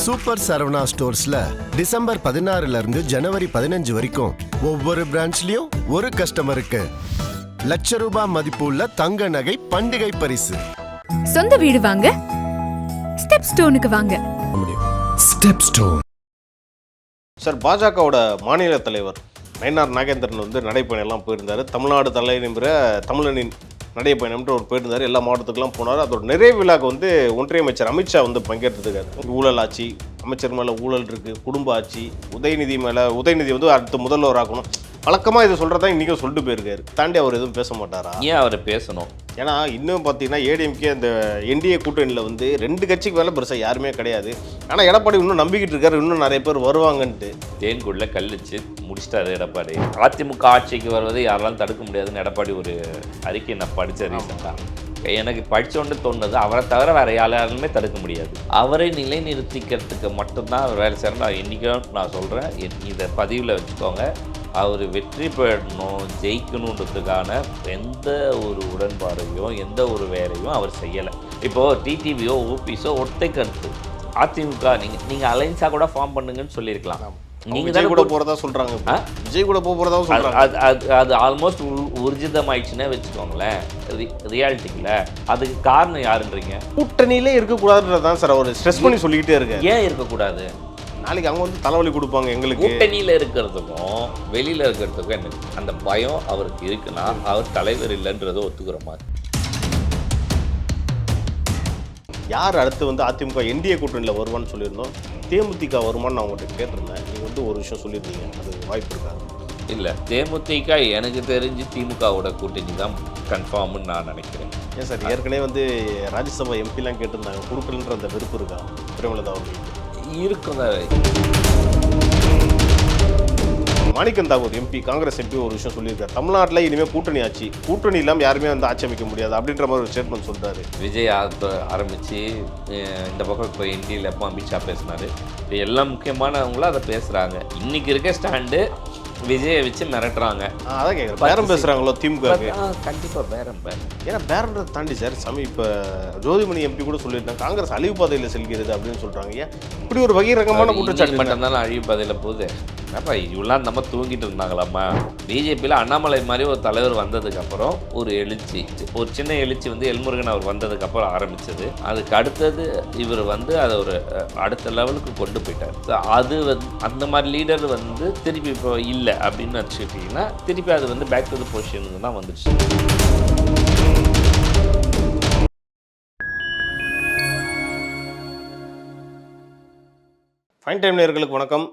Super Saravana ஸ்டோர்ஸ்ல December 16 இருந்து ஜனவரி 15 வரைக்கும் ஒவ்வொரு பிரான்ச்லயும் ஒரு கஸ்டமருக்கு ₹1,00,000 மதிப்புள்ள தங்க நகை பண்டிகை பரிசு. சொந்த வீடு வாங்க ஸ்டெப் ஸ்டோனுக்கு வாங்க. Step stone. சார், பாஜகவோட மாநில தலைவர் நயினார் நாகேந்திரன் வந்து நடைப்பயணம் எல்லாம் போயிருந்தார். தமிழ்நாடு தலைநிமிர தமிழனின் நடைப்பயணம்ன்ற ஒரு போயிருந்தார். எல்லா மாவட்டத்துக்கெல்லாம் போனார். அதோட நிறைவு விழாக்கு வந்து ஒன்றிய அமைச்சர் அமித்ஷா வந்து பங்கேற்றதுக்காரு. ஊழல் ஆட்சி, அமைச்சர் மேலே ஊழல் இருக்குது, குடும்ப ஆட்சி, உதயநிதி வந்து அடுத்த முதல்வர் ஆக்கணும். வழக்கமாக இதை சொல்கிறதா இன்றைக்கும் சொல்லிட்டு போயிருக்காரு. தாண்டி அவர் எதுவும் பேச மாட்டாரா? ஏன் அவர் பேசணும்? ஏன்னா இன்னும் பார்த்தீங்கன்னா ஏடிஎம்கே அந்த என்டிஏ கூட்டணியில் வந்து 2 கட்சிக்கு மேலே பெருசாக யாருமே கிடையாது. ஆனால் எடப்பாடி இன்னும் நம்பிக்கிட்டு இருக்காரு, இன்னும் நிறைய பேர் வருவாங்கன்ட்டு. தேன்குள்ள கல்லிச்சு முடிச்சிட்டாரு எடப்பாடி. அதிமுக ஆட்சிக்கு வருவதை யாரெல்லாம் தடுக்க முடியாதுன்னு எடப்பாடி ஒரு அறிக்கை நான் படித்த ரீசெண்டாக எனக்கு படித்தோன்னு தோணுது. அவரை தவிர வேறு யாராலுமே தடுக்க முடியாது. அவரை நிலைநிறுத்திக்கிறதுக்கு மட்டும்தான் அவர் வேலை செய்யணும். நான் இன்றைக்கும் நான் சொல்கிறேன், இதை பதிவில் வச்சுக்கோங்க. அவர் வெற்றி பெறணும், ஜெயிக்கணுன்றதுக்கான எந்த ஒரு உடன்பாடையும் எந்த ஒரு வேலையும் அவர் செய்யலை. இப்போது டிடிவியோ ஓபிஸோ ஒற்றை கருத்து. அதிமுக நீங்கள் அலைன்ஸாக கூட ஃபார்ம் பண்ணுங்கன்னு சொல்லியிருக்கலாம். நீங்கள் தான் கூட போகிறதா சொல்கிறாங்க. விஜய் கூட போகிறதா சொல்கிறாங்க. அது ஆல்மோஸ்ட் ஊர்ஜிதமாயிடுச்சுன்னே வச்சுக்கோங்களேன் ரியாலிட்டிக்கில். அதுக்கு காரணம் யாருன்றீங்க? கூட்டணியிலே இருக்கக்கூடாதுன்றதான் சார் அவர் ஸ்ட்ரெஸ் பண்ணி சொல்லிக்கிட்டே இருக்காரு. ஏன் இருக்கக்கூடாது? நாளைக்கு அவங்க வந்து தலைவலி கொடுப்பாங்க. எங்களுக்கு கூட்டணியில் இருக்கிறதுக்கும் வெளியில் இருக்கிறதுக்கும் என்ன அந்த பயம் அவருக்கு இருக்குன்னா அவர் தலைவர் இல்லைன்றதை ஒத்துக்கிற மாதிரி. யார் அடுத்து வந்து அதிமுக என்டிஏ கூட்டணியில் வருவான்னு சொல்லியிருந்தோம். தேமுதிக வருமானு நான் உங்கள்கிட்ட கேட்டிருந்தேன். நீங்கள் வந்து ஒரு விஷயம் சொல்லியிருந்தீங்க, அது வாய்ப்பு இருக்காது. இல்லை, தேமுதிக எனக்கு தெரிஞ்சு திமுகவோட கூட்டணி தான் கன்ஃபார்ம்னு நான் நினைக்கிறேன். ஏன் சார், ஏற்கனவே வந்து ராஜ்யசபா எம்பிலாம் கேட்டிருந்தாங்க, கொடுக்கலன்ற அந்த வெறுப்பு இருக்கா பிரேமலதா அவர்களுக்கு? இருக்குங்க. மாணிக்கம் தாகூர் எம்பி, காங்கிரஸ் எம்பி ஒரு விஷயம் சொல்லியிருக்காரு. தமிழ்நாட்டில் இனிமேல் கூட்டணி ஆட்சி, கூட்டணி இல்லாமல் யாருமே வந்து ஆட்சி அமைக்க முடியாது அப்படின்ற மாதிரி ஒரு ஸ்டேட்மெண்ட் சொல்கிறாரு. விஜய் ஆரம்பித்து இந்த பக்கம் இப்போ என்டியில் எப்போ அமித்ஷா பேசினார். இப்போ எல்லாம் முக்கியமானவங்களும் அதை பேசுகிறாங்க. இன்றைக்கி இருக்க ஸ்டாண்டு விஜயை வச்சு மிரட்டுறாங்க. அதான் கேட்குறேன், பேரம் பேசுகிறாங்களோ திமுக? கண்டிப்பாக பேரம். ஏன்னா பேரன்றதை தாண்டி சார் இப்போ ஜோதிமணி எம்பி கூட சொல்லியிருந்தாங்க, காங்கிரஸ் அழிவு பாதையில் செல்கிறது அப்படின்னு சொல்கிறாங்க. ஏன் இப்படி ஒரு பகிரங்கமான குற்றச்சாட்டு மட்டும்தான் அழிவு பாதையில் போகுது? அப்போ இவ்வளோ நம்ம தூங்கிட்டு இருந்தாங்களாம்மா? பிஜேபியில் அண்ணாமலை மாதிரி ஒரு தலைவர் வந்ததுக்கப்புறம் ஒரு எழுச்சி, ஒரு சின்ன எழுச்சி வந்து எல்முருகன் அவர் வந்ததுக்கப்புறம் ஆரம்பித்தது. அதுக்கு அடுத்தது இவர் வந்து அதை ஒரு அடுத்த லெவலுக்கு கொண்டு போயிட்டார். ஸோ அது அந்த மாதிரி லீடர் வந்து திருப்பி இப்போ இல்லை அப்படின்னு வச்சுக்கிட்டிங்கன்னா திருப்பி அது வந்து பேக் டு தி பொசிஷனுக்கு தான் வந்துடுச்சு. ஃபைன் டைம் நேயர்களுக்கு வணக்கம்.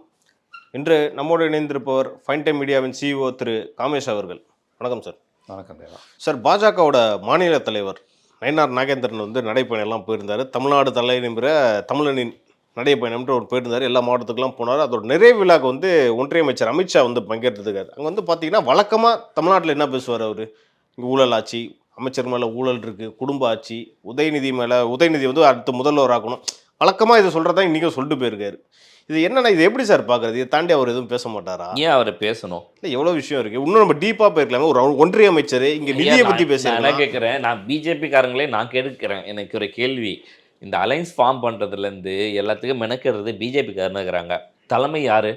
இன்று நம்மோடு இணைந்திருப்பவர் ஃபைன் டைம் மீடியாவின் சிஇஓ திரு காமேஷ் அவர்கள். வணக்கம் சார். வணக்கம் சார். பாஜகவோட மாநில தலைவர் நயினார் நாகேந்திரன் வந்து நடைப்பயணம் எல்லாம் போயிருந்தார். தமிழ்நாடு தலைநிமிர தமிழனின் நடைப்பயணம்ன்ற ஒரு போயிருந்தார். எல்லா மாவட்டத்துக்கெல்லாம் போனார். அதோட நிறைவு விழாக்கு வந்து ஒன்றிய அமைச்சர் அமித்ஷா வந்து பங்கேற்றதுக்காரு. அங்கே வந்து பார்த்தீங்கன்னா வழக்கமாக தமிழ்நாட்டில் என்ன பேசுவார் அவர்? இங்கே ஊழல் ஆட்சி, அமைச்சர் மேலே ஊழல் இருக்குது, குடும்ப ஆட்சி, உதயநிதி வந்து அடுத்த முதல்வர் ஆக்கணும். வழக்கமாக இதை சொல்கிறதா இன்றைக்கும் சொல்லிட்டு போயிருக்காரு. இது என்னன்னா, இது எப்படி சார் பார்க்குறது? இதை தாண்டி அவர் எதுவும் பேச மாட்டாரா? ஏன் அவர் பேசணும்? இல்லை, எவ்வளோ விஷயம் இருக்குது. இன்னும் நம்ம டீப்பாக போயிருக்கலாமே. ஒரு ஒன்றிய அமைச்சர் இங்கே நிதியை பற்றி பேசுகிறேன். நான் கேட்குறேன், நான் பிஜேபிக்காரங்களே நான் கேட்குறேன். எனக்கு ஒரு கேள்வி. இந்த அலைன்ஸ் ஃபார்ம் பண்ணுறதுலேருந்து எல்லாத்துக்கும் மெனக்கிறது பிஜேபிக்காரன்னு இருக்கிறாங்க. தலைமை யார்?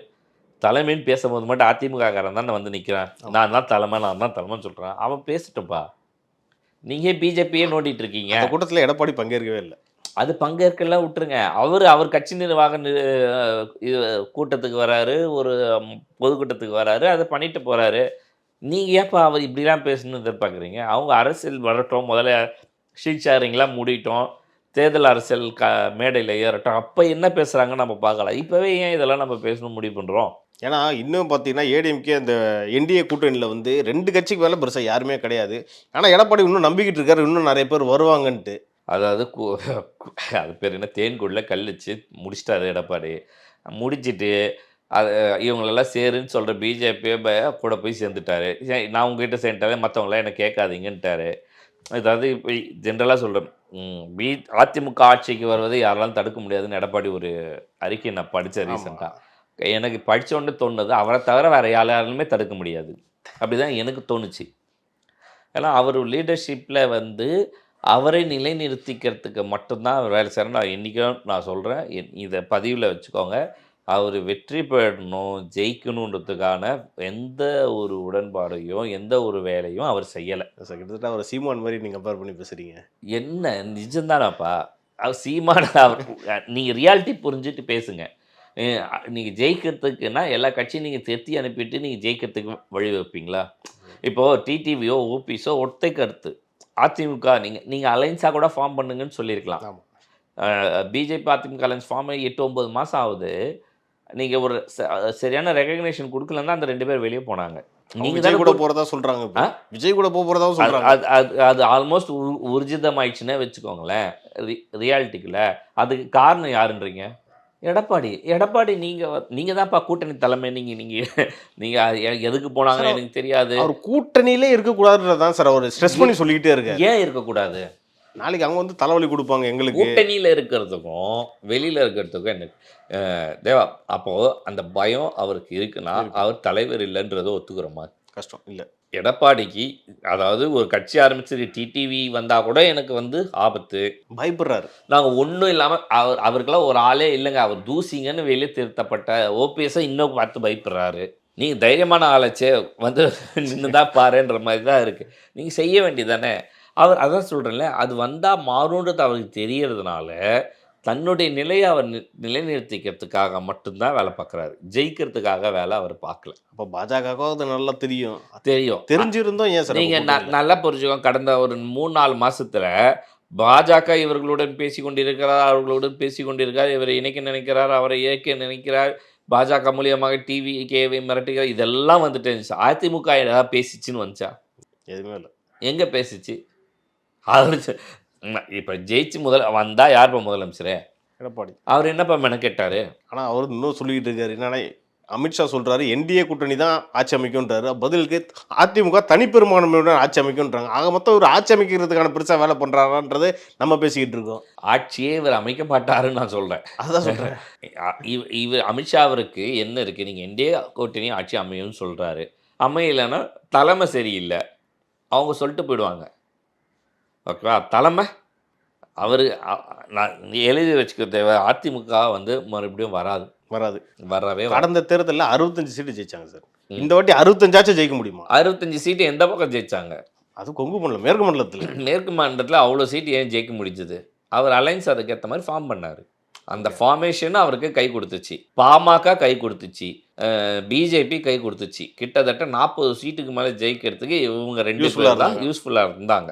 தலைமைன்னு பேசும்போது மட்டும் அதிமுககாரன் தான் வந்து நிற்கிறேன். நான் தான் தலைமைன்னு சொல்கிறேன். அவன் பேசிட்டப்பா. நீங்கள் பிஜேபியே நோண்டிட்டு இருக்கீங்க. அந்த கூட்டத்தில் எடப்பாடி பங்கேற்கவே இல்லை. அது பங்கேற்கலாம் விட்டுருங்க. அவர் கட்சி நிர்வாக கூட்டத்துக்கு வராரு, ஒரு பொதுக்கூட்டத்துக்கு வராரு, அதை பண்ணிட்டு போகிறாரு. நீங்கள் ஏன்ப்பா அவர் இப்படிலாம் பேசணும்னு எதிர்பார்க்குறீங்க? அவங்க அரசியல் வரட்டும், முதல்ல ஷீட் ஷேரிங்லாம் மூடிட்டோம், தேர்தல் அரசியல் மேடையில் ஏறட்டும், அப்போ என்ன பேசுகிறாங்கன்னு நம்ம பார்க்கலாம். இப்போவே ஏன் இதெல்லாம் நம்ம பேசணும் முடிவு பண்ணுறோம்? ஏன்னா இன்னும் பார்த்தீங்கன்னா ஏடிஎம்கே அந்த என்டிஏ கூட்டணியில் வந்து 2 கட்சிக்கு மேலே பெருசாக யாருமே கிடையாது. ஆனால் எடப்பாடி இன்னும் நம்பிக்கிட்டு இருக்காரு, இன்னும் நிறைய பேர் வருவாங்கன்ட்டு. அதாவது அது பேர் என்ன, தேன்குள்ள கல்லிச்சு முடிச்சிட்டாரு எடப்பாடி. முடிச்சுட்டு அது இவங்களெல்லாம் சேருன்னு சொல்கிற பிஜேபியை கூட போய் சேர்ந்துட்டாரு. நான் உங்ககிட்ட சேர்ந்துட்டாவே மற்றவங்களாம் என்னை கேட்காதீங்கன்ட்டாரு. அதாவது இப்போ ஜென்ரலாக சொல்கிறேன், அதிமுக ஆட்சிக்கு வருவதை யாரெல்லாம் தடுக்க முடியாதுன்னு எடப்பாடி ஒரு அறிக்கை நான் படித்த ரீசெண்டாக. எனக்கு படித்தோன்னு தோணுது, அவரை தவிர வேறு யாராலுமே தடுக்க முடியாது அப்படி தான் எனக்கு தோணுச்சு. ஏன்னா அவர் லீடர்ஷிப்பில் வந்து அவரை நிலைநிறுத்திக்கிறதுக்கு மட்டும்தான் அவர் வேலை செய்யணும். நான் என்றைக்கும் நான் சொல்கிறேன், இதை பதிவில் வச்சுக்கோங்க. அவர் வெற்றி பெறணும், ஜெயிக்கணுன்றதுக்கான எந்த ஒரு உடன்பாடையும் எந்த ஒரு வேலையும் அவர் செய்யலை. கிட்டத்தட்ட அவர் சீமான் மாதிரி நீங்கள் கம்பேர் பண்ணி பேசுகிறீங்க. என்ன நிஜம்தானாப்பா? அவர் சீமான அவர் நீங்கள் ரியாலிட்டி புரிஞ்சுட்டு பேசுங்க. நீங்கள் ஜெயிக்கிறதுக்குன்னா எல்லா கட்சியும் நீங்கள் திருத்தி அனுப்பிட்டு நீங்கள் ஜெயிக்கிறதுக்கு வழி வைப்பீங்களா? இப்போது டிடிவியோ ஓபிஸோ ஒத்தை கருத்து, அதிமுக நீங்கள் அலைன்ஸாக கூட ஃபார்ம் பண்ணுங்கன்னு சொல்லியிருக்கலாம். பிஜேபி அதிமுக அலைன்ஸ் ஃபார்ம் 8-9 மாதம் ஆகுது. நீங்கள் ஒரு சரியான ரெகக்னேஷன் கொடுக்கலன்னா அந்த 2 பேர் வெளியே போனாங்க. விஜய் கூட போகிறதா சொல்கிறாங்க. விஜய் கூட போகிறதா சொல்கிறாங்க. அது ஆல்மோஸ்ட் ஊர்ஜிதமாயிடுச்சுன்னே வச்சுக்கோங்களேன் ரியாலிட்டிக்குள்ள. அதுக்கு காரணம் யாருன்றீங்க? எடப்பாடி நீங்கள் தான்ப்பா கூட்டணி தலைமை. நீங்கள் எதுக்கு போனாங்கன்னு எனக்கு தெரியாது. அவர் கூட்டணியிலே இருக்கக்கூடாதுன்றதான் சார் அவர் ஸ்ட்ரெஸ் பண்ணி சொல்லிக்கிட்டே இருக்காரு. ஏன் இருக்கக்கூடாது? நாளைக்கு அவங்க வந்து தலைவலி கொடுப்பாங்க எங்களுக்கு. கூட்டணியில் இருக்கிறதுக்கும் வெளியில் இருக்கிறதுக்கும் என்ன தேவா? அப்போது அந்த பயம் அவருக்கு இருக்குன்னா அவர் தலைவர் இல்லைன்றதை ஒத்துக்கிறோமா? கஷ்டம் இல்லை. எடப்பாடிக்கு அதாவது ஒரு கட்சி ஆரம்பிச்சு டிடிவி வந்தால் கூட எனக்கு வந்து ஆபத்து, பயப்படுறாரு. நாங்கள் ஒன்றும் இல்லாமல் அவருக்கெல்லாம் ஒரு ஆளே இல்லைங்க, அவர் தூசிங்கன்னு வெளியே திருத்தப்பட்ட ஓபிஎஸ்ஸை இன்னும் பார்த்து பயப்படுறாரு. நீங்கள் தைரியமான ஆளாச்சே வந்து நின்று தான் பாருன்ற மாதிரி தான் இருக்குது. நீங்கள் செய்ய வேண்டியதானே? அவர் அதான் சொல்கிறேன்ல, அது வந்தால் மாறுன்றது அவருக்கு தெரியறதுனால தன்னுடைய நிலையை அவர் நிலைநிறுத்திக்கிறதுக்காக மட்டும்தான் வேலை பார்க்குறாரு. ஜெயிக்கிறதுக்காக வேலை அவர் பார்க்கல. அப்போ பாஜகவுக்கும் அது நல்லா தெரியும். தெரிஞ்சிருந்தோம் ஏன் சார்? நீங்கள் நல்லா புரிஞ்சுக்கோங்க. கடந்த ஒரு 3-4 மாதத்தில் பாஜக இவர்களுடன் பேசி கொண்டிருக்கிறார், அவர்களுடன் பேசி கொண்டிருக்கிறார், இவரை இணைக்க நினைக்கிறார், அவரை இயக்க நினைக்கிறார், பாஜக மூலியமாக டிவி கேவை மிரட்டுகிறார், இதெல்லாம் வந்துட்டு இருந்துச்சு. அதிமுக ஏதாவது பேசிச்சுன்னு வந்துச்சா? எதுவுமே இல்லை. எங்கே பேசிச்சு? அவர் இப்போ ஜெயிச்சு வந்தால் யார்ப்பா முதலமைச்சர்? எடப்பாடி. அவர் என்னப்பா மெனக்கெட்டார்? ஆனால் அவர் இன்னும் சொல்லிக்கிட்டு இருக்காரு. என்னன்னா அமித்ஷா சொல்கிறாரு என்டிஏ கூட்டணி தான் ஆட்சி அமைக்கும்ன்றாரு. பதிலுக்கு அதிமுக தனிப்பெரும்பான்மையுடன் ஆட்சி அமைக்கும்ன்றாங்க. ஆக மொத்தம் ஒரு ஆட்சி அமைக்கிறதுக்கான பெருசாக வேலை பண்ணுறாரான்றது நம்ம பேசிக்கிட்டு இருக்கோம். ஆட்சியே இவர் அமைக்க மாட்டாருன்னு நான் சொல்கிறேன். அதுதான் சொல்கிறேன். இவர் அமித்ஷா அவருக்கு என்ன இருக்குது? நீங்கள் என்டிஏ கூட்டணி ஆட்சி அமையும்னு சொல்கிறாரு. அமையலைன்னா தலைமை சரியில்லை அவங்க சொல்லிட்டு போயிடுவாங்க. ஓகேவா? தலைமை அவர் நான் எழுதி வச்சுக்க தேவை. அதிமுக வந்து மறுபடியும் வரவே கடந்த தேர்தலில் 65 சீட்டு ஜெயிச்சாங்க சார். இந்த வாட்டி 65 ஜெயிக்க முடியுமா? 65 சீட்டு எந்த பக்கம் ஜெயிச்சாங்க? அது கொங்கு மண்டலம், மேற்கு மண்டலத்தில் அவ்வளோ சீட்டு ஏன் ஜெயிக்க முடிஞ்சது? அவர் அலைன்ஸ் அதுக்கேற்ற மாதிரி ஃபார்ம் பண்ணார். அந்த ஃபார்மேஷன் அவருக்கு கை கொடுத்துச்சு. பாமக கை கொடுத்துச்சு, பிஜேபி கை கொடுத்துச்சு. கிட்டத்தட்ட 40 சீட்டுக்கு மேலே ஜெயிக்கிறதுக்கு இவங்க 2 பேர் தான் யூஸ்ஃபுல்லாக இருந்தாங்க.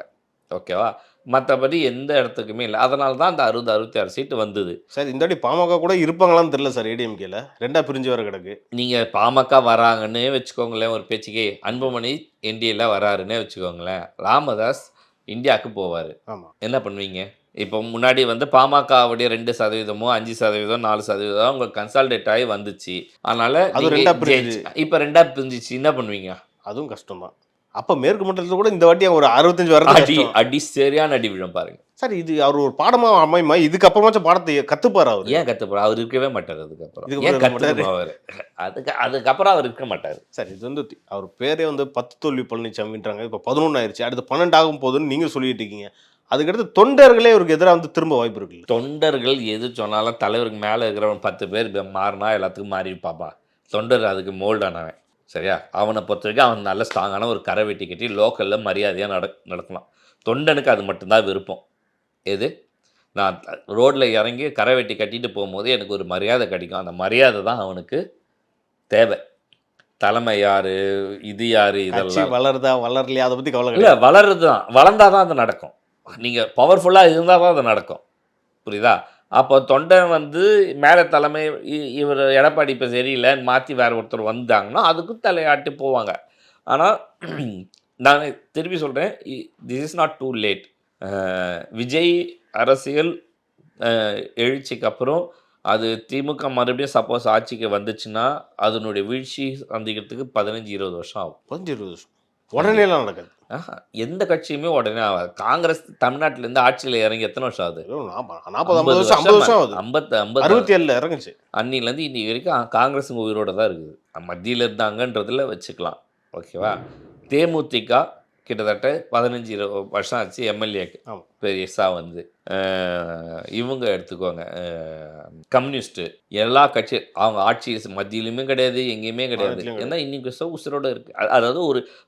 ஓகேவா? மற்றபடி எந்த இடத்துக்குமே இல்லை. அதனால தான் அந்த 60-66 சீட்டு வந்தது. சார் இந்த வாட்டி பாமக கூட இருப்பாங்களான்னு தெரியல சார். ஏடிஎம்கேல 2 பிரிஞ்சு வர கிடக்கு. நீங்கள் பாமக வராங்கன்னே வச்சுக்கோங்களேன், ஒரு பேச்சுக்கே. அன்புமணி என்டிஏல வராருன்னே வச்சுக்கோங்களேன், ராமதாஸ் இந்தியாவுக்கு போவார். ஆமாம், என்ன பண்ணுவீங்க? இப்போ முன்னாடி வந்து பாமகவுடைய 2%, 5%, 4% உங்களுக்கு கன்சால்டேட் ஆகி வந்துச்சு. அதனால இப்போ 2 பிரிஞ்சிச்சு. என்ன பண்ணுவீங்க? அதுவும் கஷ்டம் தான். அப்போ மேற்கு மண்டலத்தில் கூட இந்த வாட்டி ஒரு 65 வர அடி சரியான அடி விழும் பாருங்க சார். இது அவர் ஒரு பாடமாக அமையுமா? இதுக்கப்புறமாச்சும் பாடத்தை கற்றுப்பார் அவர். ஏன் கற்றுப்பார்? அவர் இருக்கவே மாட்டார். அதுக்கப்புறம் அவர் இருக்க மாட்டார் சார். இது வந்து அவர் பேரே வந்து 10 தோல்வி பழனிசாமின்றாங்க. இப்போ 11 ஆயிடுச்சு. அடுத்து 12 ஆகும் போதுன்னு நீங்கள் சொல்லிட்டு இருக்கீங்க. அதுக்கடுத்து தொண்டர்களே அவருக்கு எதிராக வந்து திரும்ப வாய்ப்பு இருக்கு. தொண்டர்கள் எது சொன்னாலும் தலைவருக்கு மேலே இருக்கிறவன் 10 பேர் மாறினா எல்லாத்துக்கும் மாறி பாப்பா. தொண்டர் அதுக்கு மோல்டானவன். சரியா? அவனை பொறுத்த வரைக்கும் அவன் நல்ல ஸ்ட்ராங்கான ஒரு கரை வெட்டி கட்டி லோக்கலில் மரியாதையாக நடக்கலாம். தொண்டனுக்கு அது மட்டும்தான் விருப்பம். எது? நான் ரோட்டில் இறங்கி கரை வெட்டி கட்டிட்டு போகும்போது எனக்கு ஒரு மரியாதை கிடைக்கும். அந்த மரியாதை தான் அவனுக்கு தேவை. தலைமை யார், இது யார், இதெல்லாம் வளருதா வளரலையா அதை பற்றி கவலை இல்லை. வளருது தான், வளர்ந்தால் தான் அது நடக்கும். நீங்கள் பவர்ஃபுல்லாக இருந்தால் தான் அது நடக்கும். புரியுதா? அப்போ தொண்டன் வந்து மேலே தலைமை இவர் எடப்பாடி இப்போ சரியில்லைன்னு மாற்றி வேறு ஒருத்தர் வந்தாங்கன்னா அதுக்கும் தலையாட்டி போவாங்க. ஆனால் நான் திருப்பி சொல்கிறேன், this is not too late. Vijay அரசியல் எழுச்சிக்கு அப்புறம் அது திமுக மறுபடியும் சப்போஸ் ஆட்சிக்கு வந்துச்சுன்னா அதனுடைய வீழ்ச்சி சந்திக்கிறதுக்கு 15-20 வருஷம் ஆகும். 15-20 வருஷம் உடனேலாம் நடக்காது. எந்த கட்சியுமே உடனே ஆகாது. காங்கிரஸ் தமிழ்நாட்டிலேருந்து ஆட்சியில் இறங்கி எத்தனை வருஷம் ஆகுது? 40-50 வருஷம் ஆகுது. 67 இறங்குச்சு. அன்னிலேருந்து இன்னைக்கு வரைக்கும் காங்கிரஸ் உயிரோட தான் இருக்குது. மத்தியில் இருந்தாங்கன்றதில் வச்சுக்கலாம். ஓகேவா? தேமுதிக கிட்டத்தட்ட 15-20 வருஷம் ஆச்சு எம்எல்ஏக்கு ஆமா. பெருசாக வந்து இவங்க எடுத்துக்கோங்க கம்யூனிஸ்ட்டு எல்லா கட்சி அவங்க ஆட்சி மத்தியிலுமே கிடையாது, எங்கேயுமே கிடையாது. மாநிலத்திலும் ஏன்னா இன்னைக்கு உசுரோட இருக்குது. அதாவது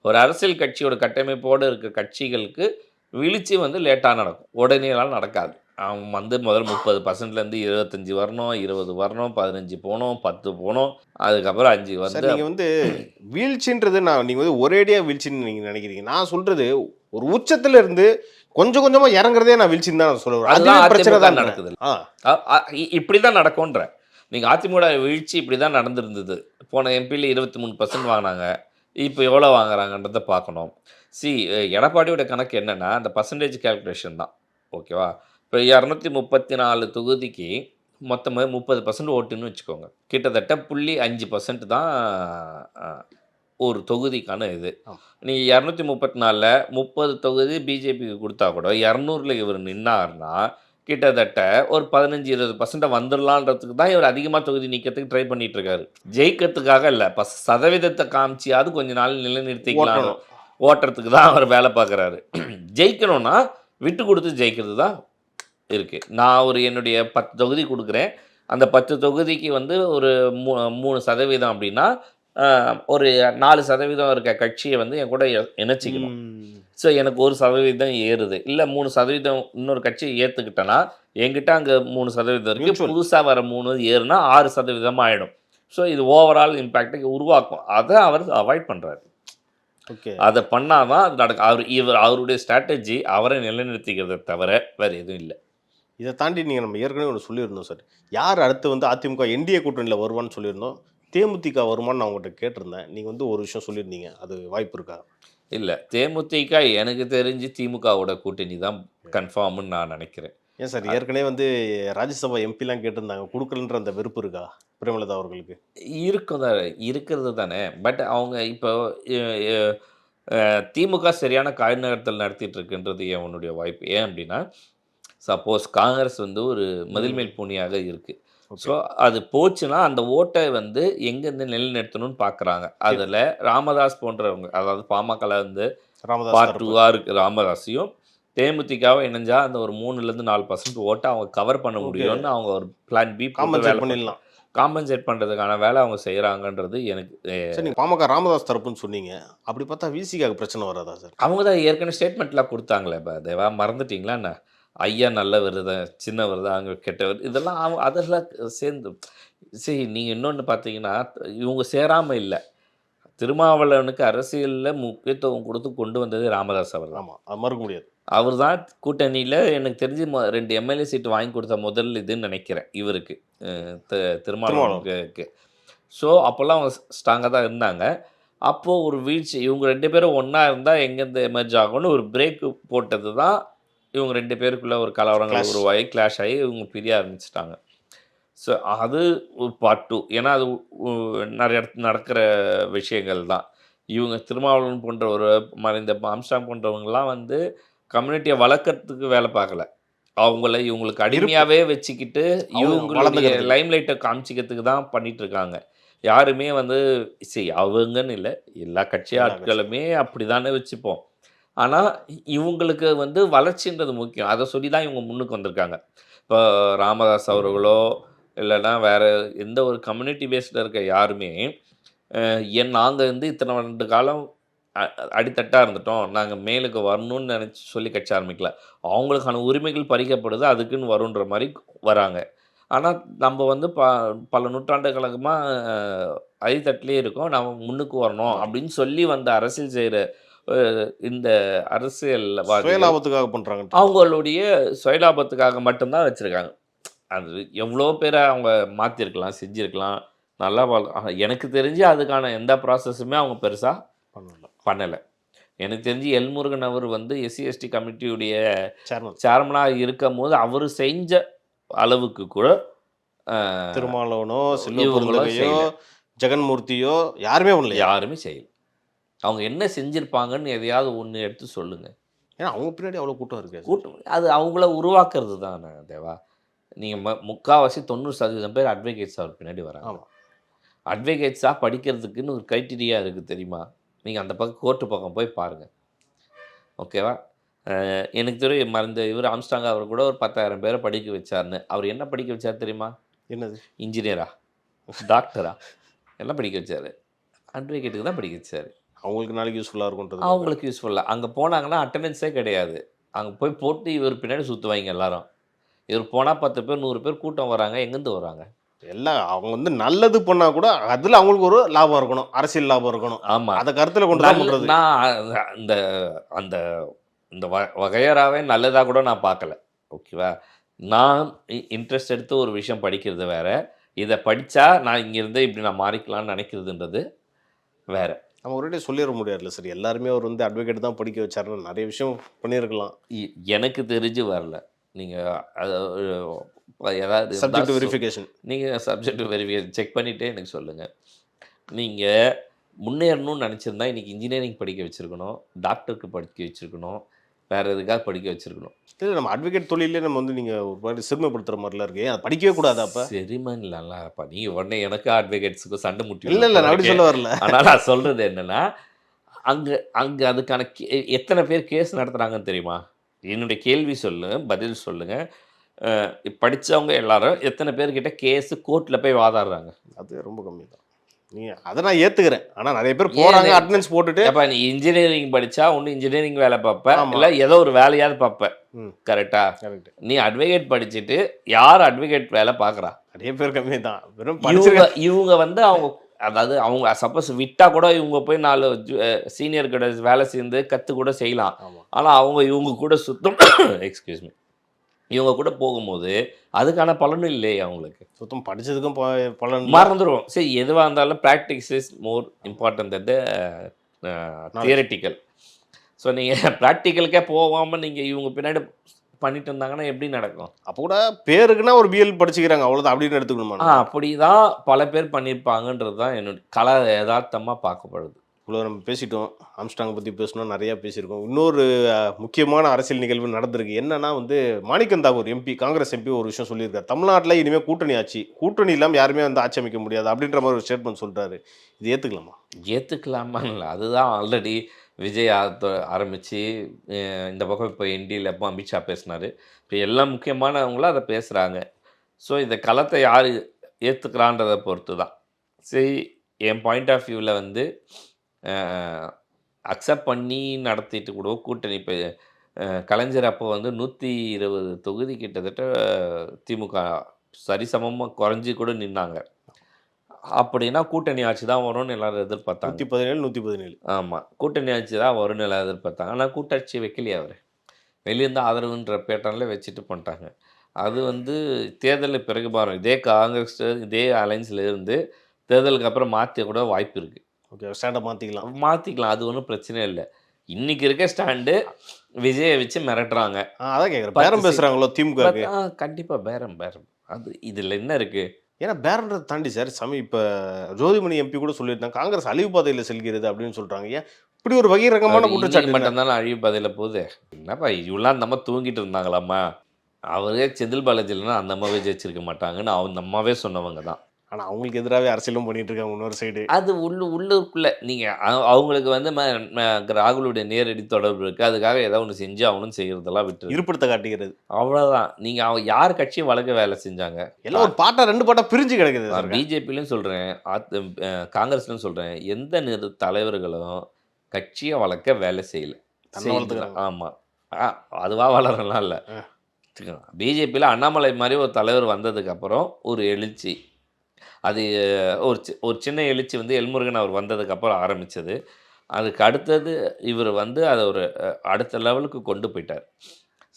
ஒரு அரசியல் கட்சியோட கட்டமைப்போடு இருக்க கட்சிகளுக்கு வீழ்ச்சி வந்து லேட்டாக நடக்கும், உடனேலாம் நடக்காது. அவங்க வந்து முதல் 30%லேருந்து 25 வரணும், 20 வரணும், 15 போனோம், 10 போனோம், அதுக்கப்புறம் 5 சார் வந்து நீங்கள் வந்து வீழ்ச்சின்றது நீங்கள் வந்து ஒரேடியாக வீழ்ச்சின்னு நீங்கள் நினைக்கிறீங்க. நான் சொல்கிறது ஒரு உச்சத்துல இருந்து கொஞ்சம் கொஞ்சமாக இறங்குறதே நான் வீழ்ச்சின்னு தான் சொல்லுவேன். அதுதான் அதுவே பிரச்சனை அதிமுக தான் நடக்குது. ஆ இப்படி தான் நடக்கும்ன்ற. நீங்கள் அதிமுக வீழ்ச்சி இப்படி தான் நடந்திருந்தது. போன எம்பியில் 23% வாங்கினாங்க, இப்போ எவ்வளோ வாங்குறாங்கன்றதை பார்க்கணும். எடப்பாடியோட கணக்கு என்னென்னா அந்த பர்சன்டேஜ் கேல்குலேஷன் தான், ஓகேவா? இப்போ 234 தொகுதிக்கு மொத்தமாக 30% ஓட்டுன்னு வச்சுக்கோங்க. கிட்டத்தட்ட 0.5% தான் ஒரு தொகுதிக்கான இது. நீங்கள் 234ல் 30 தொகுதி பிஜேபிக்கு கொடுத்தா கூட 200ல் இவர் நின்னார்னா கிட்டத்தட்ட ஒரு 15-20% வந்துடலான்றதுக்கு தான் இவர் அதிகமாக தொகுதி நீக்கிறதுக்கு ட்ரை பண்ணிட்டு இருக்காரு. ஜெயிக்கிறதுக்காக இல்லை, சதவீதத்தை காமிச்சியாவது கொஞ்ச நாள் நிலைநிறுத்திக்கலாம் ஓட்டுறதுக்கு தான் அவர் வேலை பார்க்குறாரு. ஜெயிக்கணும்னா விட்டு கொடுத்து ஜெயிக்கிறது தான் இருக்குது. நான் என்னுடைய 10 தொகுதி கொடுக்குறேன், அந்த 10 தொகுதிக்கு வந்து ஒரு 3% அப்படின்னா ஒரு 4% இருக்க கட்சியை வந்து என் கூட இணைச்சிக்கணும். ஸோ எனக்கு 1% ஏறுது, இல்லை 3% இன்னொரு கட்சியை ஏற்றுக்கிட்டேன்னா என்கிட்ட அங்கே 3% இருக்குது, புதுசாக வர 3 ஏறுனா 6% ஆகிடும். ஸோ இது ஓவரால் இம்பேக்டை உருவாக்கும். அதை அவர் அவாய்ட் பண்ணுறாரு. ஓகே, அதை பண்ணாதான் அது நடக்கும். அவருடைய ஸ்ட்ராட்டஜி அவரை நிலைநிறுத்திக்கிறத தவிர வேறு எதுவும் இல்லை. இதை தாண்டி நீங்கள் நம்ம ஏற்கனவே ஒன்று சொல்லியிருந்தோம் சார், யார் அடுத்து வந்து அதிமுக என்டிஏ கூட்டணியில் வருவான்னு சொல்லியிருந்தோம். தேமுதிக வருமானு நான் உங்கள்கிட்ட கேட்டிருந்தேன். நீங்கள் வந்து ஒரு விஷயம் சொல்லியிருந்தீங்க, அது வாய்ப்பு இருக்கா? இல்லை, தேமுதிக எனக்கு தெரிஞ்சு திமுகவோட கூட்டணி தான் கன்ஃபார்ம்னு நான் நினைக்கிறேன். ஏன் சார், ஏற்கனவே வந்து ராஜ்யசபா எம்பிலாம் கேட்டிருந்தாங்க, கொடுக்கலன்ற அந்த வெறுப்பு இருக்கா பிரேமலதா அவர்களுக்கு? இருக்கிறது தானே. பட் அவங்க இப்போ திமுக சரியான காய் நகர்த்தல் நடத்திட்டு இருக்குன்றது என்னுடைய வாய்ப்பு. ஏன் அப்படின்னா, சப்போஸ் காங்கிரஸ் வந்து ஒரு மதில்மேல் பூனியாக இருக்குது. ஸோ அது போச்சுன்னா அந்த ஓட்டை வந்து எங்கேருந்து நிலைநிறுத்தணும்னு பார்க்குறாங்க. அதில் ராமதாஸ் போன்றவங்க, அதாவது பாமகல வந்து பார்ட் 2ஆக இருக்குது ராமதாஸையும் தேமுதிகாவை இணைஞ்சா அந்த ஒரு 3-4% ஓட்டை அவங்க கவர் பண்ண முடியும்னு அவங்க ஒரு பிளான் பி பண்ணிடலாம். காம்பன்சேட் பண்ணுறதுக்கான வேலை அவங்க செய்கிறாங்கன்றது எனக்கு. சரி, நீங்கள் பாமக ராமதாஸ் தரப்புன்னு சொன்னீங்க, அப்படி பார்த்தா விசிகாக பிரச்சனை வராதா சார்? அவங்க தான் ஏற்கனவே ஸ்டேட்மெண்ட்லாம் கொடுத்தாங்களே, இப்போ தேவா மறந்துட்டிங்களா என்ன? ஐயா நல்லவர் தான், சின்னவர் தான், அங்கே கெட்டவர், இதெல்லாம் அதெல்லாம் சேர்ந்து. சரி, நீங்கள் இன்னொன்று பார்த்தீங்கன்னா இவங்க சேராமல் இல்லை, திருமாவளவனுக்கு அரசியலில் முக்கியத்துவம் கொடுத்து கொண்டு வந்தது ராமதாஸ் அவர் தான். ஆமாம், அது மறுக்க முடியாது. அவர் தான் கூட்டணியில் எனக்கு தெரிஞ்சு 2 எம்எல்ஏ சீட்டு வாங்கி கொடுத்த முதல் இதுன்னு நினைக்கிறேன் இவருக்கு, திருமாவளவனுக்கு. ஸோ அப்போல்லாம் அவங்க ஸ்ட்ராங்காக தான் இருந்தாங்க. அப்போது ஒரு வீழ்ச்சி, இவங்க 2 பேரும் ஒன்றா இருந்தால் எங்கேருந்து எமர்ஜ் ஆகும்னு ஒரு பிரேக்கு போட்டது தான். இவங்க 2 பேருக்குள்ளே ஒரு கலவரங்கள் உருவாகி கிளாஷ் ஆகி இவங்க பிரிய ஆரம்பிச்சிட்டாங்க. ஸோ அது ஒரு பார்ட் 2. ஏன்னா அது நிறைய இடத்துல நடக்கிற விஷயங்கள் தான். இவங்க திருமாவளவன் போன்ற ஒரு மறைந்த ஆம்ஸ்ட்ராங் போன்றவங்கலாம் வந்து கம்யூனிட்டியை வளர்க்கறதுக்கு வேலை பார்க்கல, இவங்களுக்கு அடிமையாகவே வச்சுக்கிட்டு இவங்களுடைய லைம்லைட்டை காமிச்சிக்கிறதுக்கு தான் பண்ணிட்டு இருக்காங்க. யாருமே வந்து அவங்கன்னு இல்லை, எல்லா கட்சி ஆட்களுமே அப்படி தானே வச்சுப்போம். ஆனால் இவங்களுக்கு வந்து வளர்ச்சின்றது முக்கியம், அதை சொல்லி தான் இவங்க முன்னுக்கு வந்திருக்காங்க. இப்போ ராமதாஸ் அவர்களோ இல்லைன்னா வேறு எந்த ஒரு கம்யூனிட்டி பேஸ்டில் இருக்க யாருமே நாங்கள் வந்து இத்தனை 2 காலம் அடித்தட்டாக இருந்துட்டோம், நாங்கள் மேலுக்கு வரணும்னு நினச்சி சொல்லி கட்சி ஆரம்பிக்கல. அவங்களுக்கான உரிமைகள் பறிக்கப்படுது, அதுக்குன்னு வருன்ற மாதிரி வராங்க. ஆனால் நம்ம வந்து பல நூற்றாண்டு காலமாக அடித்தட்டிலே இருக்கோம், நம்ம முன்னுக்கு வரணும் அப்படின்னு சொல்லி வந்த அரசியல் செய்கிற இந்த அரசியல் சுயலாபத்துக்காக பண்ணுறாங்க. அவங்களுடைய சுயலாபத்துக்காக மட்டும்தான் வச்சுருக்காங்க. அது எவ்வளோ பேரை அவங்க மாற்றிருக்கலாம், செஞ்சுருக்கலாம், நல்லா எனக்கு தெரிஞ்சு அதுக்கான எந்த ப்ராசஸுமே அவங்க பெருசாக பண்ணலை. எனக்கு தெரிஞ்சு எல்முருகன் அவர் வந்து SC/ST கமிட்டியுடைய சேர்மனாக இருக்கும் போது அவர் செஞ்ச அளவுக்கு கூட திருமாவளவனோ செல்வபெருந்தகையோ ஜெகன்மூர்த்தியோ யாருமே செய்யல. அவங்க என்ன செஞ்சுருப்பாங்கன்னு எதையாவது ஒன்று எடுத்து சொல்லுங்கள். ஏன்னா அவங்க பின்னாடி அவ்வளோ கூட்டம் இருக்குது. அது அவங்கள உருவாக்குறது தான் தேவா. நீங்கள் முக்கால்வாசி 90% பேர் அட்வொகேட்ஸ் அவர் பின்னாடி வராங்க. அட்வொகேட்ஸாக படிக்கிறதுக்குன்னு ஒரு க்ரைட்டீரியா இருக்குது தெரியுமா? நீங்கள் அந்த பக்கம் கோர்ட்டு பக்கம் போய் பாருங்கள். ஓகேவா? எனக்கு தெரியும் மறந்த இவர் ஆம்ஸ்டாங் அவர் கூட ஒரு 10,000 பேரை படிக்க வச்சாருன்னு. அவர் என்ன படிக்க வச்சார் தெரியுமா? என்னது? இன்ஜினியரா, டாக்டரா எல்லாம் படிக்க வச்சார். அட்வொகேட்டுக்கு தான் படிக்க வச்சார். அவங்களுக்கு நாளைக்கு யூஸ்ஃபுல்லாக இருக்கும்ன்றது. அவங்களுக்கு யூஸ்ஃபுல்லாக அங்கே போனாங்கன்னா அட்டண்டன்ஸே கிடையாது. அங்கே போய் போட்டு இவர் பின்னாடி சுற்றுவாங்க எல்லாரும். இவர் போனால் 10 பேர் 100 பேர் கூட்டம் வராங்க. எங்கேருந்து வராங்க? எல்லாம் அவங்க வந்து நல்லது பண்ணா கூட அதில் அவங்களுக்கு ஒரு லாபம் இருக்கணும், அரசியல் லாபம் இருக்கணும். ஆமாம், அதை கருத்தில் கொண்டு தான் பண்றது. நான் அந்த அந்த இந்த வகையறாவே நல்லதாக கூட நான் பார்க்கல. ஓகேவா? நான் இன்ட்ரெஸ்ட் எடுத்து ஒரு விஷயம் படிக்கிறது வேற, இதை படித்தா நான் இங்கேருந்து இப்படி நான் மாறிக்கலாம்னு நினைக்கிறதுன்றது வேற. நம்ம ஒரே சொல்லிட முடியாதுல்ல சார். எல்லாருமே அவர் வந்து அட்வொகேட் தான் படிக்க வச்சாருன்னு நிறைய விஷயம் பண்ணியிருக்கலாம். எனக்கு தெரிஞ்சு வரல. நீங்கள் ஏதாவது சப்ஜெக்ட் வெரிஃபிகேஷன், நீங்கள் சப்ஜெக்ட் வெரிஃபிகேஷன் செக் பண்ணிவிட்டு எனக்கு சொல்லுங்கள். நீங்கள் முன்னேறணும்னு நினச்சிருந்தா இன்றைக்கி இன்ஜினியரிங் படிக்க வச்சுருக்கணும், டாக்டருக்கு படிக்க வச்சுருக்கணும், வேறு எதுக்காக படிக்க வச்சுருக்கணும். இல்லை நம்ம அட்வொகேட் தொழிலே நம்ம வந்து நீங்கள் ஒரு மாதிரி சிறுமைப்படுத்துகிற மாதிரிலாம் இருக்கு. அதை படிக்கவே கூடாது. அப்போ சரிமன் இல்லைல்லப்பா, நீ உடனே எனக்கு அட்வொகேட்ஸுக்கும் சண்டை முட்டி. இல்லை நான் அப்படி சொல்ல வரல. ஆனால் நான் சொல்கிறது என்னென்னா, அங்கே அதுக்கான எத்தனை பேர் கேஸ் நடத்துகிறாங்கன்னு தெரியுமா? என்னுடைய கேள்வி பதில் சொல்லுங்கள். படித்தவங்க எல்லாரும் எத்தனை பேர்கிட்ட கேஸு கோர்ட்டில் போய் வாதாடுறாங்க? அது ரொம்ப கம்மி தான். அதை நான் ஏற்றுக்கிறேன். ஆனால் நிறைய பேர் போகிறாங்க அட்டெண்டன்ஸ் போட்டுட்டு. அப்போ நீ இன்ஜினியரிங் படித்தா ஒன்று இன்ஜினியரிங் வேலை பார்ப்பேன், இல்லை ஏதோ ஒரு வேலையாவது பார்ப்பேன். கரெக்டா? கரெக்ட். நீ அட்வொகேட் படிச்சுட்டு யார் அட்வொகேட் வேலை பார்க்குறா? நிறைய பேர் கம்மி தான். வெறும் இவங்க வந்து அவங்க அதாவது அவங்க சப்போஸ் விட்டால் கூட இவங்க போய் 4 சீனியர் கிட்ட வேலை சேர்ந்து கற்று கூட செய்யலாம். ஆனால் இவங்க கூட சுத்தம் எக்ஸ்கியூஸ் மீ இவங்க கூட போகும்போது அதுக்கான பலனும் இல்லையே அவங்களுக்கு. சுத்தம் படித்ததுக்கும் பலன் மறந்துடும். சரி, எதுவாக இருந்தாலும் practice is more important than theoretical. So நீங்கள் ப்ராக்டிக்கலுக்கே போகாமல் நீங்கள் இவங்க பின்னாடி பண்ணிட்டு இருந்தாங்கன்னா எப்படி நடக்கும்? அப்போ கூட பேருக்குன்னா ஒரு பிஎல் படிச்சுக்கிறாங்க அவ்வளோதான் அப்படின்னு எடுத்துக்கணுமா? அப்படி தான் பல பேர் பண்ணியிருப்பாங்கன்றது தான் என்னுடைய கலை யதார்த்தமாக பார்க்கப்படுது. இவ்வளோ நம்ம பேசிட்டோம். ஆம்ஸ்டாங்கை பற்றி பேசணும், நிறையா பேசியிருக்கோம். இன்னொரு முக்கியமான அரசியல் நிகழ்வு நடந்திருக்கு. என்னன்னா வந்து மாணிக்கம் தாகூர் எம்பி, காங்கிரஸ் எம்பி ஒரு விஷயம் சொல்லியிருக்காரு. தமிழ்நாட்டில் இனிமேல் கூட்டணி ஆட்சி, கூட்டணி இல்லாமல் யாருமே வந்து ஆட்சி அமைக்க முடியாது அப்படின்ற மாதிரி ஒரு ஸ்டேட்மெண்ட் சொல்கிறாரு. இது ஏற்றுக்கலாமா? ஏற்றுக்கலாமா இல்லை, அதுதான் ஆல்ரெடி விஜய் ஆரம்பித்து இந்த பக்கம் இப்போ என்டியில் எப்போ அமித்ஷா பேசினார். இப்போ எல்லாம் முக்கியமானவங்களும் அதை பேசுகிறாங்க. ஸோ இந்த களத்தை யார் ஏற்றுக்கிறான்றதை பொறுத்து தான். சரி, என் பாயிண்ட் ஆஃப் வியூவில் வந்து அக்செப்ட் பண்ணி நடத்திட்டு கூட கூட்டணி. இப்போ கலைஞர் அப்போ வந்து 120 தொகுதி கிட்டத்தட்ட திமுக சரிசமமாக குறைஞ்சி கூட நின்னாங்க. அப்படின்னா கூட்டணி ஆட்சி தான் வரும்னு எல்லோரும் எதிர்பார்த்தாங்க. 117 117. ஆமாம், கூட்டணி ஆட்சி தான் வரும்னு எல்லாம் எதிர்பார்த்தாங்க. ஆனால் கூட்டாட்சி வைக்கலையே அவர். வெளியிருந்து ஆதரவுன்ற பேட்டர்னில் வச்சுட்டு பண்ணிட்டாங்க. அது வந்து தேர்தலுக்கு பிறகு பாருங்கள், இதே காங்கிரஸ் இதே அலைன்ஸில் இருந்து தேர்தலுக்கு அப்புறம் மாற்ற கூட வாய்ப்பு இருக்குது. ஓகே, ஸ்டாண்டை மாற்றிக்கலாம். அது ஒன்றும் பிரச்சனை இல்லை. இன்றைக்கி இருக்க ஸ்டாண்டு விஜயை வச்சு மிரட்டுறாங்க. அதான் கேட்குறேன். பேரம் பேசுகிறாங்களோ திமுக? கண்டிப்பாக பேரம். அது இதில் என்ன இருக்குது? ஏன்னா பேரன்றதை தாண்டி சார் இப்போ ஜோதிமணி எம்பி கூட சொல்லியிருந்தாங்க காங்கிரஸ் அழிவு பாதையில் செல்கிறது அப்படின்னு சொல்கிறாங்க. ஏன் இப்படி ஒரு வகைரகமான குற்றச்சாட்டு மட்டும்தானே அழிவு பாதையில் போகுது? என்னப்பா இவ்வளோ அந்த அம்மா தூங்கிட்டு இருந்தாங்களாம்மா? அவரே செந்தில் பாலாஜி இல்லைன்னா அந்த அம்மாவே ஜெயிச்சிருக்க மாட்டாங்கன்னு அந்த அம்மாவே சொன்னவங்க தான். ஆனால் அவங்களுக்கு எதிராகவே அரசியலும் பண்ணிட்டு இருக்காங்க இன்னொரு சைடு. அது உள்ளூருக்குள்ளே நீங்கள் அவங்களுக்கு வந்து ராகுலுடைய நேரடி தொடர்பு இருக்குது. அதுக்காக ஏதாவது ஒன்று செஞ்சு அவனும் செய்கிறதெல்லாம் விட்டு இருப்படுத்த காட்டுகிறது. அவ்வளோதான். நீங்கள் அவங்க யார் கட்சியும் வழக்க வேலை செஞ்சாங்க? எல்லாம் ஒரு பாட்டா 2 பாட்டா பிரிஞ்சு கிடக்குது. பிஜேபிலையும் சொல்கிறேன், காங்கிரஸ்லையும் சொல்கிறேன், எந்த தலைவர்களும் கட்சியை வளர்க்க வேலை செய்யலை. ஆமாம், அதுவாக வளரலாம் இல்லை. பிஜேபியில் அண்ணாமலை மாதிரி ஒரு தலைவர் வந்ததுக்கப்புறம் ஒரு எழுச்சி. அது ஒரு சின்ன எழுச்சி வந்து எல்முருகன் அவர் வந்ததுக்கப்புறம் ஆரம்பித்தது. அதுக்கு அடுத்தது இவர் வந்து அதை ஒரு அடுத்த லெவலுக்கு கொண்டு போயிட்டார்.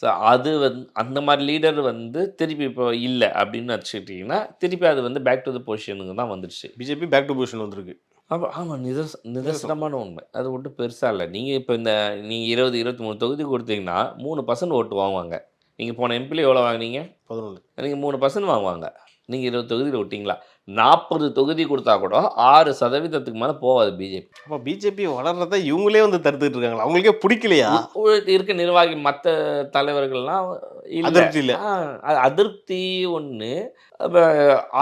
ஸோ அது அந்த மாதிரி லீடர் வந்து திருப்பி இப்போ இல்லை அப்படின்னு வச்சுக்கிட்டிங்கன்னா திருப்பி அது வந்து பேக் டு த பொசிஷனுக்கு தான் வந்துடுச்சு. பிஜேபி பேக் டு பொசிஷன் வந்திருக்கு. அப்போ ஆமாம், நிதர்சனமான உண்மை. அது ஒன்றும் பெருசாக இல்லை. நீங்கள் இப்போ நீங்கள் 20-23 தொகுதி கொடுத்தீங்கன்னா 3% ஓட்டு வாங்குவாங்க. நீங்கள் போன எம்பியில் எவ்வளோ வாங்கினீங்க? 11. நீங்கள் 3% வாங்குவாங்க. நீங்கள் 20 தொகுதியில் விட்டிங்களா? 40 தொகுதி கொடுத்தா கூட 6% மேலே போகாது பிஜேபி. அப்போ பிஜேபி வளர்றதை இவங்களே வந்து தடுத்துட்டு இருக்காங்களா? அவங்களுக்கே பிடிக்கலையா? இருக்க நிர்வாகி மற்ற தலைவர்கள்லாம் இல்லை. அதிருப்தி ஒன்று. இப்போ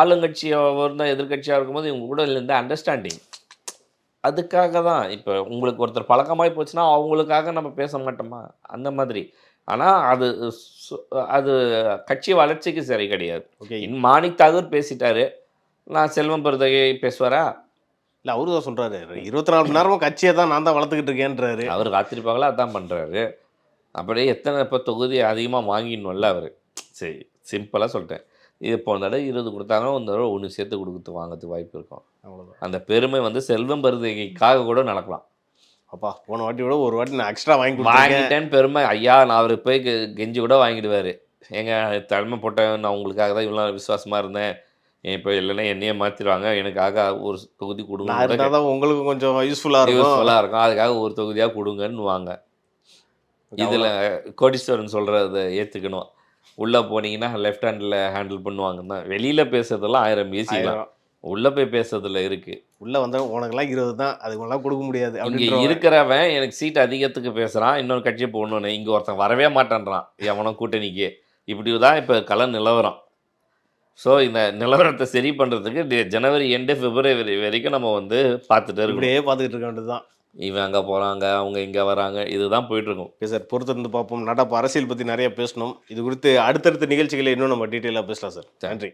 ஆளுங்கட்சியாக இருந்தால் எதிர்கட்சியாக இருக்கும்போது இவங்க கூட இருந்த அண்டர்ஸ்டாண்டிங் அதுக்காக தான் இப்போ உங்களுக்கு ஒருத்தர் பழக்கமாகி போச்சுன்னா அவங்களுக்காக நம்ம பேச மாட்டோமா அந்த மாதிரி. ஆனால் அது அது கட்சி வளர்ச்சிக்கு சரி கிடையாது. ஓகே. மாணிக் தாகூர் பேசிட்டாரு, நான் செல்வம் பெருந்தகை பேசுவாரா? இல்லை, அவரு தான் சொல்கிறாரு 24 மணி நேரமும் கட்சியை தான் நான் தான் வளர்த்துக்கிட்டு இருக்கேன்றாரு. அவர் ராத்திரி பகலாக அதான் பண்ணுறாரு. அப்படியே எத்தனை இப்போ தொகுதி அதிகமாக வாங்கிடணும்ல அவர். சரி, சிம்பிளாக சொல்லிட்டேன். இது போன தடவை 20 கொடுத்தாங்கன்னா இந்த தடவை 1 சேர்த்து கொடுத்து வாங்கிறதுக்கு வாய்ப்பு இருக்கும். அவ்வளோதான். அந்த பெருமை வந்து செல்வம் பெருந்தகைக்காக கூட நடக்கலாம். அப்பா போன வாட்டி விட ஒரு வாட்டி நான் எக்ஸ்ட்ரா வாங்கி கொடுத்தேன். வாங்கிட்டேன்னு பெருமை ஐயா நான் அவர் போய் கெஞ்சி கூட வாங்கிடுவார். ஏங்க தலைமை போட்டேன், நான் உங்களுக்காக தான் இவ்வளோ விசுவாசமாக இருந்தேன், இப்போ இல்லைன்னா என்னையே மாற்றிடுவாங்க, எனக்காக ஒரு தொகுதி கொடுங்க, நான் இருந்தால் தான் உங்களுக்கு கொஞ்சம் யூஸ்ஃபுல்லாக இருக்கும். யூஸ்ஃபுல்லாக இருக்கும், அதுக்காக ஒரு தொகுதியாக கொடுங்கன்னு வாங்க. இதில் கோடீஸ்வரன் சொல்கிறத ஏற்றுக்கணும். உள்ளே போனீங்கன்னா லெஃப்ட் ஹேண்டில் ஹேண்டில் பண்ணுவாங்கன்னா, வெளியில் பேசுறதெல்லாம் 1000 பேசிக்கலாம், உள்ளே போய் பேசுறதுல இருக்குது. உள்ளே வந்தால் உனக்கெல்லாம் 20 தான், அதுக்குலாம் கொடுக்க முடியாது இங்கே அப்படின்னு இருக்கிறவன் எனக்கு சீட் அதிகத்துக்கு பேசுகிறான், இன்னொரு கட்சியை போடணுன்னு, இங்கே ஒருத்தன் வரவே மாட்டேன்றான் எவனோ கூட்டணிக்கு. இப்படி தான் இப்போ கலன் நிலவரம். ஸோ இந்த நிலவரத்தை சரி பண்ணுறதுக்கு ஜனவரி எண்டு பிப்ரவரி வரைக்கும் நம்ம வந்து பார்த்துட்டு இருக்கோம். இப்படியே பார்த்துக்கிட்டு இருக்க வேண்டியது தான். இவன் அங்கே போகிறாங்க, அவங்க இங்கே வராங்க, இதுதான் போயிட்டுருக்கும். ஓகே சார், பொறுத்திருந்து பார்ப்போம். நடப்பு அரசியல் பற்றி நிறைய பேசணும். இது குறித்து அடுத்தடுத்த நிகழ்ச்சிகளை இன்னும் நம்ம டீட்டெயிலாக பேசலாம் சார். நன்றி.